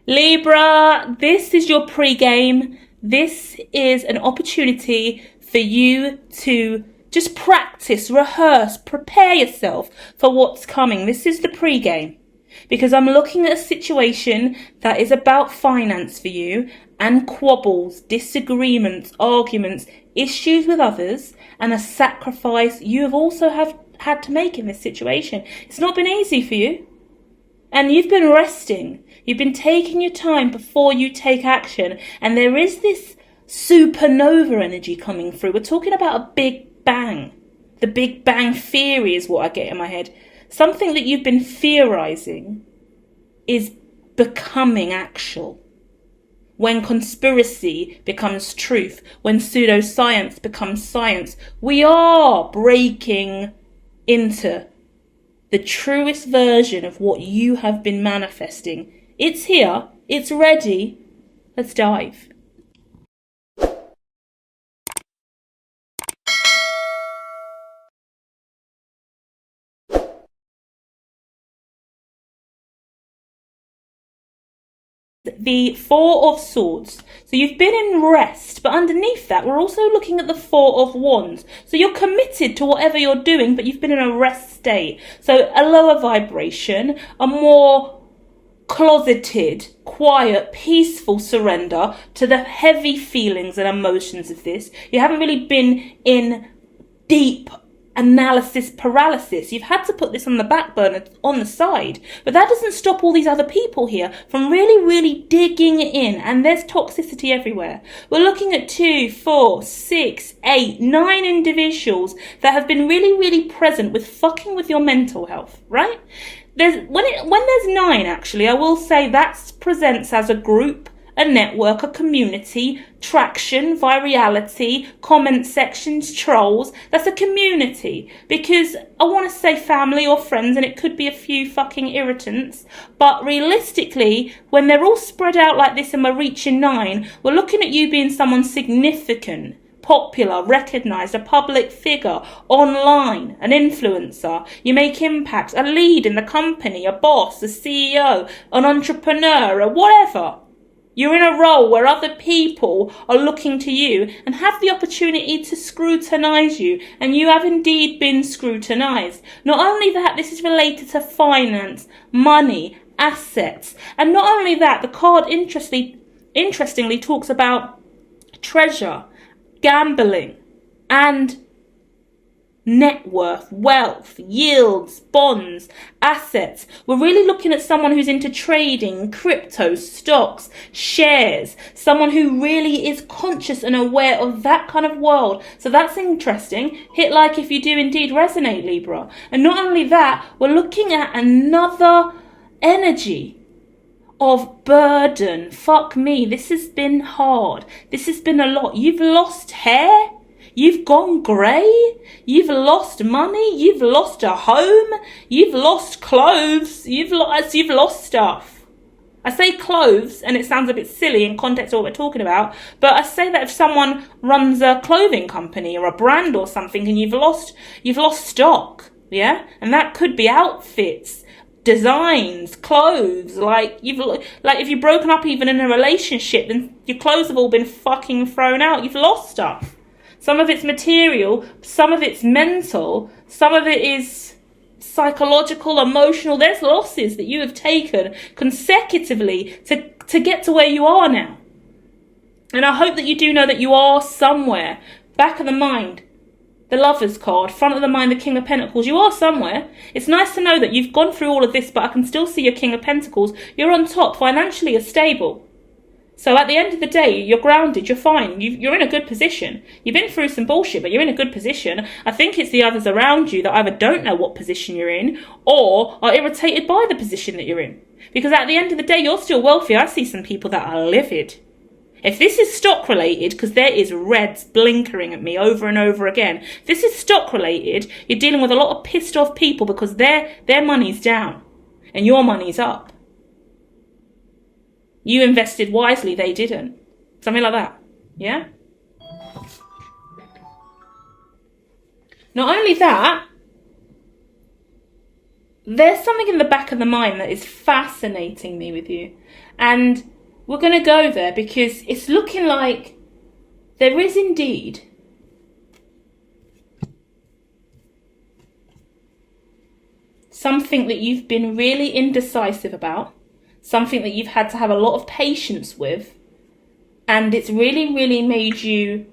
Libra, this is your pre-game. This is an opportunity for you to just practice, rehearse, prepare yourself for what's coming. This is the pre-game. Because I'm looking at a situation that is about finance for you, and quabbles, disagreements, arguments, issues with others, and a sacrifice you have also had to make in this situation. It's not been easy for you. And you've been resting. You've been taking your time before you take action. And there is this supernova energy coming through. We're talking about a big bang. The Big Bang Theory is what I get in my head. Something that you've been theorizing is becoming actual. When conspiracy becomes truth, when pseudoscience becomes science, we are breaking into the truest version of what you have been manifesting. It's here. It's ready. Let's dive. The Four of Swords. So you've been in rest, but underneath that, we're also looking at the Four of Wands. So you're committed to whatever you're doing, but you've been in a rest state. So a lower vibration, a more closeted, quiet, peaceful surrender to the heavy feelings and emotions of this. You haven't really been in deep analysis paralysis. You've had to put this on the back burner, on the side, but that doesn't stop all these other people here from really digging in. And there's toxicity everywhere. We're looking at 2, 4, 6, 8, 9 individuals that have been really present with fucking with your mental health, right? When there's 9, actually, I will say that presents as a group, a network, a community, traction, virality, comment sections, trolls. That's a community. Because I want to say family or friends, and it could be a few fucking irritants. But realistically, when they're all spread out like this and we're reaching 9, we're looking at you being someone significant, popular, recognised, a public figure, online, an influencer. You make impact, a lead in the company, a boss, a CEO, an entrepreneur, or whatever. You're in a role where other people are looking to you and have the opportunity to scrutinise you, and you have indeed been scrutinised. Not only that, this is related to finance, money, assets, and not only that, the card interestingly talks about treasure, gambling, and net worth, wealth, yields, bonds, assets. We're really looking at someone who's into trading, crypto, stocks, shares, someone who really is conscious and aware of that kind of world. So that's interesting. Hit like if you do indeed resonate, Libra. And not only that, we're looking at another energy of burden. Fuck me, this has been hard. This has been a lot. You've lost hair. You've gone grey, you've lost money, you've lost a home, you've lost clothes, you've lost stuff. I say clothes, and it sounds a bit silly in context of what we're talking about, but I say that if someone runs a clothing company or a brand or something and you've lost stock, yeah? And that could be outfits, designs, clothes, like if you've broken up even in a relationship, then your clothes have all been fucking thrown out, you've lost stuff. Some of it's material, some of it's mental, some of it is psychological, emotional. There's losses that you have taken consecutively to get to where you are now. And I hope that you do know that you are somewhere. Back of the mind, the Lover's card. Front of the mind, the King of Pentacles. You are somewhere. It's nice to know that you've gone through all of this, but I can still see your King of Pentacles. You're on top. Financially, you're stable. So at the end of the day, you're grounded, you're fine, you're in a good position. You've been through some bullshit, but you're in a good position. I think it's the others around you that either don't know what position you're in or are irritated by the position that you're in. Because at the end of the day, you're still wealthy. I see some people that are livid. If this is stock related, because there is reds blinkering at me over and over again, if this is stock related, you're dealing with a lot of pissed off people because their money's down and your money's up. You invested wisely, they didn't. Something like that. Yeah? Not only that, there's something in the back of the mind that is fascinating me with you. And we're going to go there because it's looking like there is indeed something that you've been really indecisive about, something that you've had to have a lot of patience with, and it's really, really made you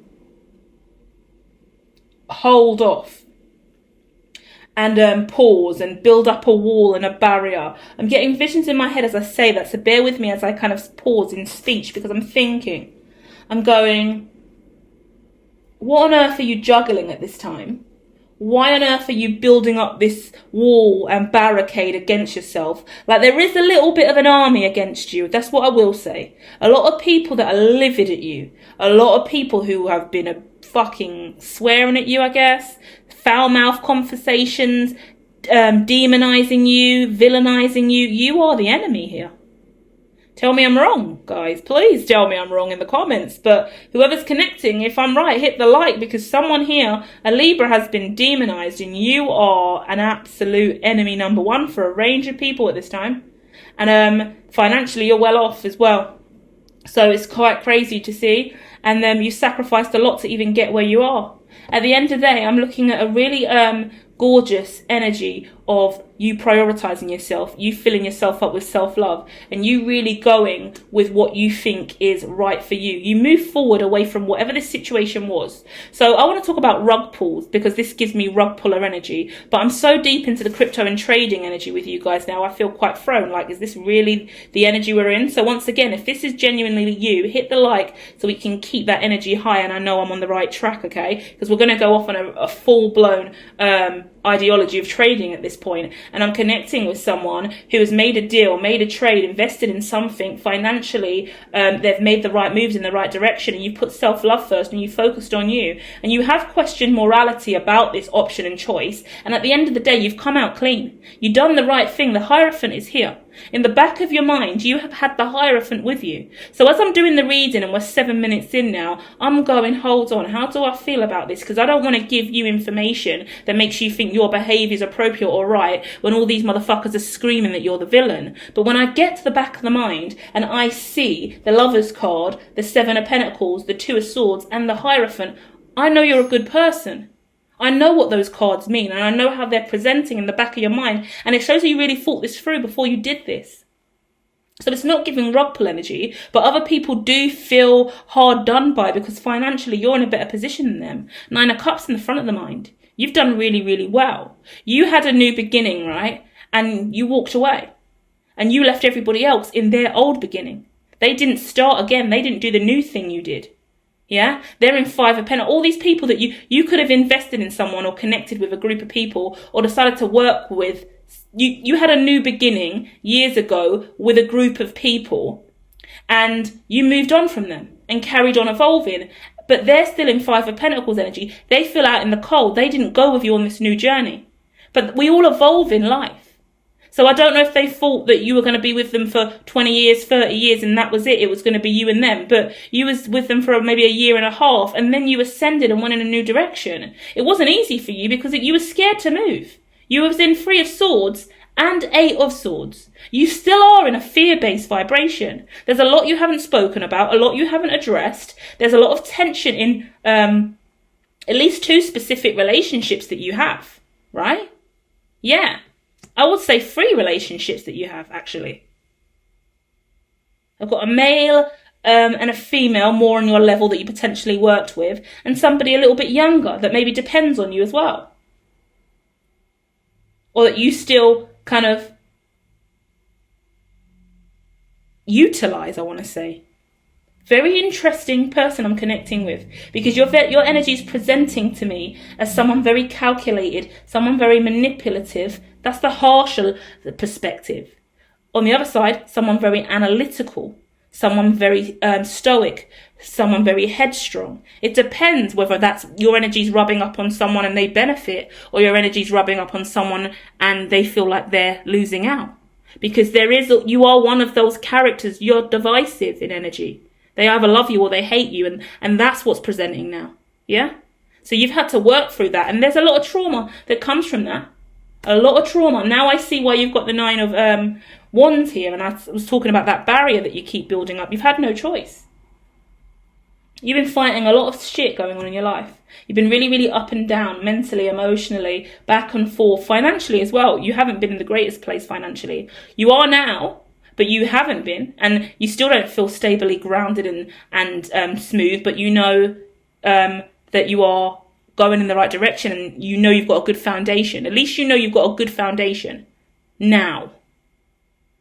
hold off and pause and build up a wall and a barrier. I'm getting visions in my head as I say that, so bear with me as I kind of pause in speech, because I'm thinking, I'm going, what on earth are you juggling at this time? Why on earth are you building up this wall and barricade against yourself? Like, there is a little bit of an army against you. That's what I will say. A lot of people that are livid at you. A lot of people who have been fucking swearing at you, I guess. Foul mouth conversations, demonizing you, villainizing you. You are the enemy here. Tell me I'm wrong, guys. Please tell me I'm wrong in the comments. But whoever's connecting, if I'm right, hit the like, because someone here, a Libra, has been demonized, and you are an absolute enemy number one for a range of people at this time. And financially, you're well off as well. So it's quite crazy to see. And you sacrificed a lot to even get where you are. At the end of the day, I'm looking at a really gorgeous energy of you prioritizing yourself, you filling yourself up with self-love, and you really going with what you think is right for you. You move forward away from whatever this situation was. So I want to talk about rug pulls, because this gives me rug puller energy. But I'm so deep into the crypto and trading energy with you guys now, I feel quite thrown. Like, is this really the energy we're in? So once again, if this is genuinely you, hit the like so we can keep that energy high, and I know I'm on the right track, okay? Because we're going to go off on a full-blown ideology of trading at this point. And I'm connecting with someone who has made a deal, made a trade, invested in something financially. They've made the right moves in the right direction, and you put self-love first, and you focused on you, and you have questioned morality about this option and choice. And at the end of the day, you've come out clean. You've done the right thing. The Hierophant is here. In the back of your mind, you have had the Hierophant with you. So as I'm doing the reading, and we're 7 minutes in now, I'm going, hold on, how do I feel about this? Because I don't want to give you information that makes you think your behaviour is appropriate or right when all these motherfuckers are screaming that you're the villain. But when I get to the back of the mind and I see the Lover's card, the Seven of Pentacles, the Two of Swords, and the Hierophant, I know you're a good person. I know what those cards mean, and I know how they're presenting in the back of your mind, and it shows that you really thought this through before you did this. So it's not giving rug pull energy, but other people do feel hard done by, because financially you're in a better position than them. Nine of Cups in the front of the mind. You've done really, really well. You had a new beginning, right? And you walked away. And you left everybody else in their old beginning. They didn't start again. They didn't do the new thing you did. Yeah, they're in Five of Pentacles. All these people that you could have invested in someone, or connected with a group of people, or decided to work with. You had a new beginning years ago with a group of people, and you moved on from them and carried on evolving. But they're still in Five of Pentacles energy. They feel out in the cold. They didn't go with you on this new journey. But we all evolve in life. So I don't know if they thought that you were going to be with them for 20 years, 30 years, and that was it. It was going to be you and them. But you was with them for maybe a year and a half, and then you ascended and went in a new direction. It wasn't easy for you because you were scared to move. You was in Three of Swords and Eight of Swords. You still are in a fear-based vibration. There's a lot you haven't spoken about, a lot you haven't addressed. There's a lot of tension in at least 2 specific relationships that you have, right? Yeah. I would say 3 relationships that you have, actually. I've got a male and a female more on your level that you potentially worked with, and somebody a little bit younger that maybe depends on you as well. Or that you still kind of utilize, I want to say. Very interesting person I'm connecting with, because your energy is presenting to me as someone very calculated, someone very manipulative. That's the harsher perspective. On the other side, someone very analytical, someone very stoic, someone very headstrong. It depends whether that's your energy's rubbing up on someone and they benefit, or your energy's rubbing up on someone and they feel like they're losing out. Because you are one of those characters. You're divisive in energy. They either love you or they hate you, and that's what's presenting now. Yeah? So you've had to work through that, and there's a lot of trauma that comes from that. A lot of trauma. Now I see why you've got the 9 of Wands here, and I was talking about that barrier that you keep building up. You've had no choice. You've been fighting a lot of shit going on in your life. You've been really, really up and down, mentally, emotionally, back and forth, financially as well. You haven't been in the greatest place financially. You are now, but you haven't been, and you still don't feel stably grounded and smooth, but you know that you are going in the right direction, and you know you've got a good foundation. At least you know you've got a good foundation now.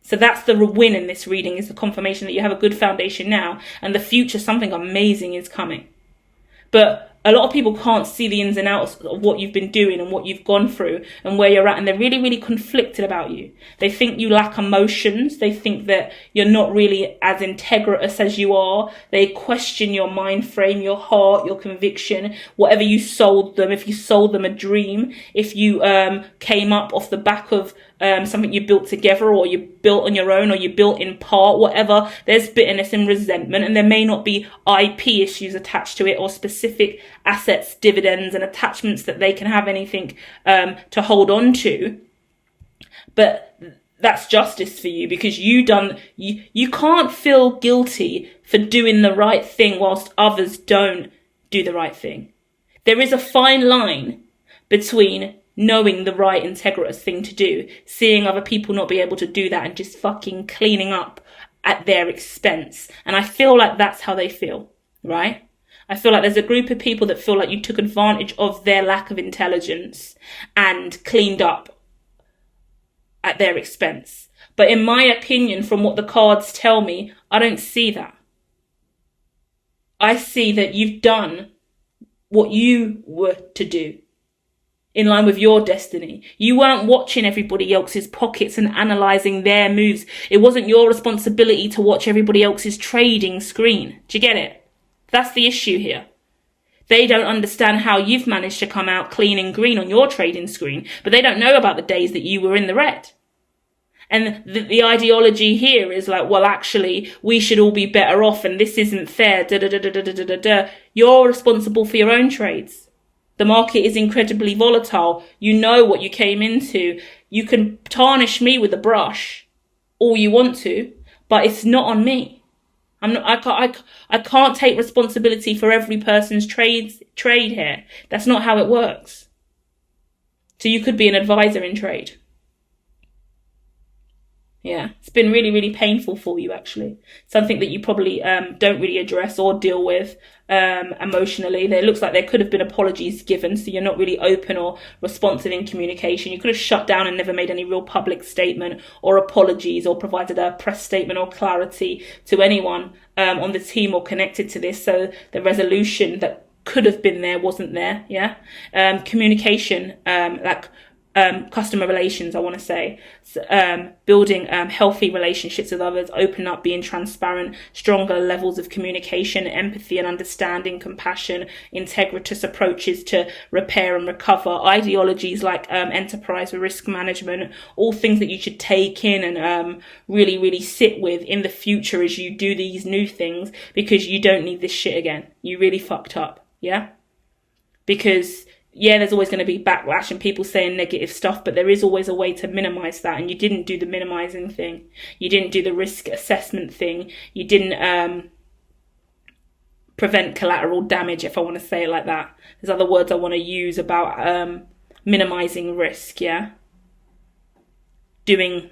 So that's the win in this reading, is the confirmation that you have a good foundation now, and the future, something amazing is coming. But a lot of people can't see the ins and outs of what you've been doing and what you've gone through and where you're at, and they're really, really conflicted about you. They think you lack emotions. They think that you're not really as integritous as you are. They question your mind frame, your heart, your conviction, whatever you sold them. If you sold them a dream, if you came up off the back of something you built together, or you built on your own, or you built in part, whatever, there's bitterness and resentment, and there may not be IP issues attached to it, or specific assets, dividends and attachments that they can have anything to hold on to. But that's justice for you, because you can't feel guilty for doing the right thing whilst others don't do the right thing. There is a fine line between knowing the right integritous thing to do, seeing other people not be able to do that, and just fucking cleaning up at their expense. And I feel like that's how they feel, right? I feel like there's a group of people that feel like you took advantage of their lack of intelligence and cleaned up at their expense. But in my opinion, from what the cards tell me, I don't see that. I see that you've done what you were to do, in line with your destiny. You weren't watching everybody else's pockets and analysing their moves. It wasn't your responsibility to watch everybody else's trading screen. Do you get it? That's the issue here. They don't understand how you've managed to come out clean and green on your trading screen, but they don't know about the days that you were in the red. And the ideology here is like, well, actually, we should all be better off, and this isn't fair. You're responsible for your own trades. The market is incredibly volatile. You know what you came into. You can tarnish me with a brush all you want to, but it's not on me. I can't take responsibility for every person's trade here. That's not how it works. So you could be an advisor in trade. Yeah, it's been really, really painful for you, actually. Something that you probably don't really address or deal with emotionally. It looks like there could have been apologies given, so you're not really open or responsive in communication. You could have shut down and never made any real public statement or apologies, or provided a press statement or clarity to anyone on the team or connected to this, so the resolution that could have been there wasn't there. Yeah, communication, customer relations, I want to say, building healthy relationships with others, open up, being transparent, stronger levels of communication, empathy and understanding, compassion, integritous approaches to repair and recover, ideologies like enterprise risk management, all things that you should take in and really, really sit with in the future as you do these new things, because you don't need this shit again. You really fucked up, yeah? Because yeah, there's always going to be backlash and people saying negative stuff, but there is always a way to minimize that. And you didn't do the minimizing thing. You didn't do the risk assessment thing. You didn't prevent collateral damage, if I want to say it like that. There's other words I want to use about minimizing risk, yeah? Doing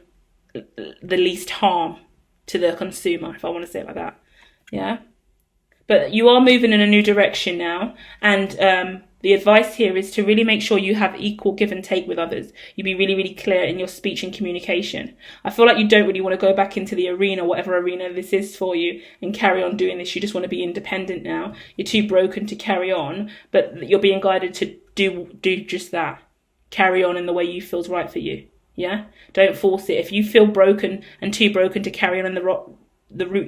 the least harm to the consumer, if I want to say it like that, yeah? But you are moving in a new direction now, and the advice here is to really make sure you have equal give and take with others. You be really, really clear in your speech and communication. I feel like you don't really want to go back into the arena, whatever arena this is for you, and carry on doing this. You just want to be independent now. You're too broken to carry on, but you're being guided to do just that. Carry on in the way you feels right for you. Yeah? Don't force it. If you feel broken and too broken to carry on in the route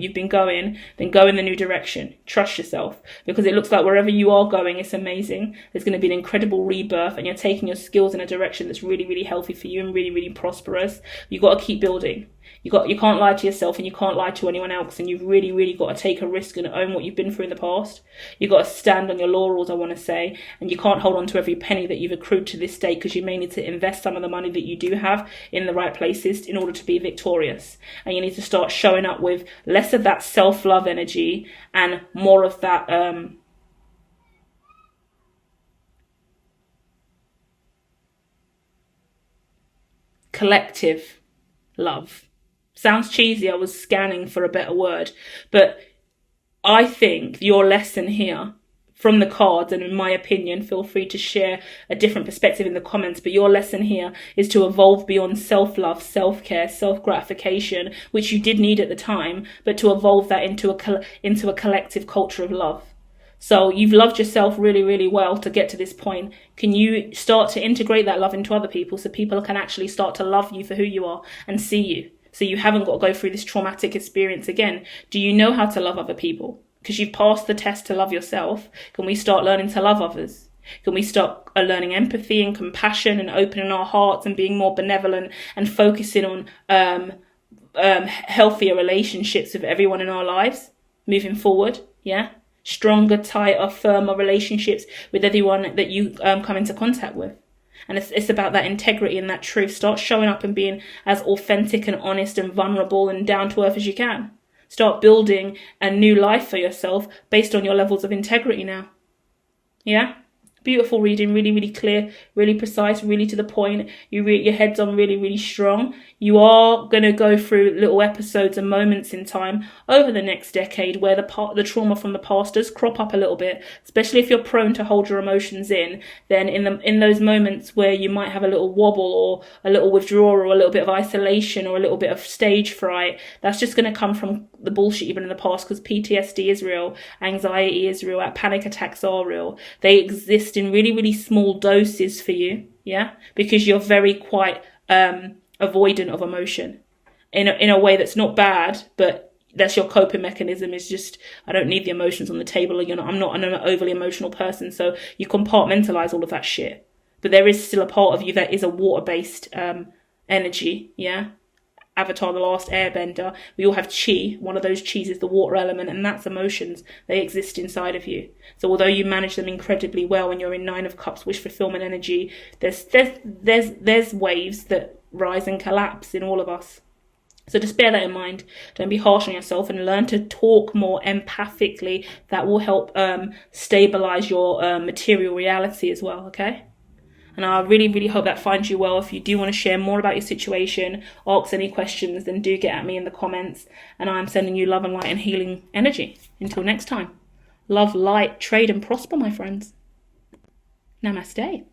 you've been going, then go in the new direction. Trust yourself, because it looks like wherever you are going, it's amazing. There's going to be an incredible rebirth, and you're taking your skills in a direction that's really, really healthy for you and really, really prosperous. You've got to keep building. You can't lie to yourself and you can't lie to anyone else, and you've really, really got to take a risk and own what you've been through in the past. You've got to stand on your laurels, I want to say, and you can't hold on to every penny that you've accrued to this day, because you may need to invest some of the money that you do have in the right places in order to be victorious. And you need to start showing up with less of that self-love energy and more of that collective love. Sounds cheesy, I was scanning for a better word, but I think your lesson here from the cards, and in my opinion, feel free to share a different perspective in the comments, but your lesson here is to evolve beyond self-love, self-care, self-gratification, which you did need at the time, but to evolve that into a collective culture of love. So you've loved yourself really, really well to get to this point. Can you start to integrate that love into other people so people can actually start to love you for who you are and see you? So you haven't got to go through this traumatic experience again. Do you know how to love other people? Because you've passed the test to love yourself. Can we start learning to love others? Can we start learning empathy and compassion and opening our hearts and being more benevolent and focusing on healthier relationships with everyone in our lives moving forward? Yeah. Stronger, tighter, firmer relationships with everyone that you come into contact with. And it's about that integrity and that truth. Start showing up and being as authentic and honest and vulnerable and down to earth as you can. Start building a new life for yourself based on your levels of integrity now. Yeah? Beautiful reading, really, really clear, really precise, really to the point. Your head's on really, really strong. You are going to go through little episodes and moments in time over the next decade where the trauma from the past does crop up a little bit, especially if you're prone to hold your emotions in. Then in those moments where you might have a little wobble or a little withdrawal or a little bit of isolation or a little bit of stage fright, that's just going to come from the bullshit you've been in the past, because PTSD is real, anxiety is real, panic attacks are real. They exist in really, really small doses for you, yeah, because you're very quite avoidant of emotion in a way that's not bad, but that's your coping mechanism. Is just, I don't need the emotions on the table. I'm not an overly emotional person, so you compartmentalize all of that shit. But there is still a part of you that is a water-based energy, yeah. Avatar, the Last Airbender, we all have chi. One of those chis is the water element, and that's emotions. They exist inside of you. So although you manage them incredibly well when you're in Nine of Cups, wish fulfillment energy, there's waves that rise and collapse in all of us. So just bear that in mind. Don't be harsh on yourself and learn to talk more empathically. That will help stabilize your material reality as well, okay? And I really, really hope that finds you well. If you do want to share more about your situation, ask any questions, then do get at me in the comments. And I'm sending you love and light and healing energy. Until next time, love, light, trade and prosper, my friends. Namaste.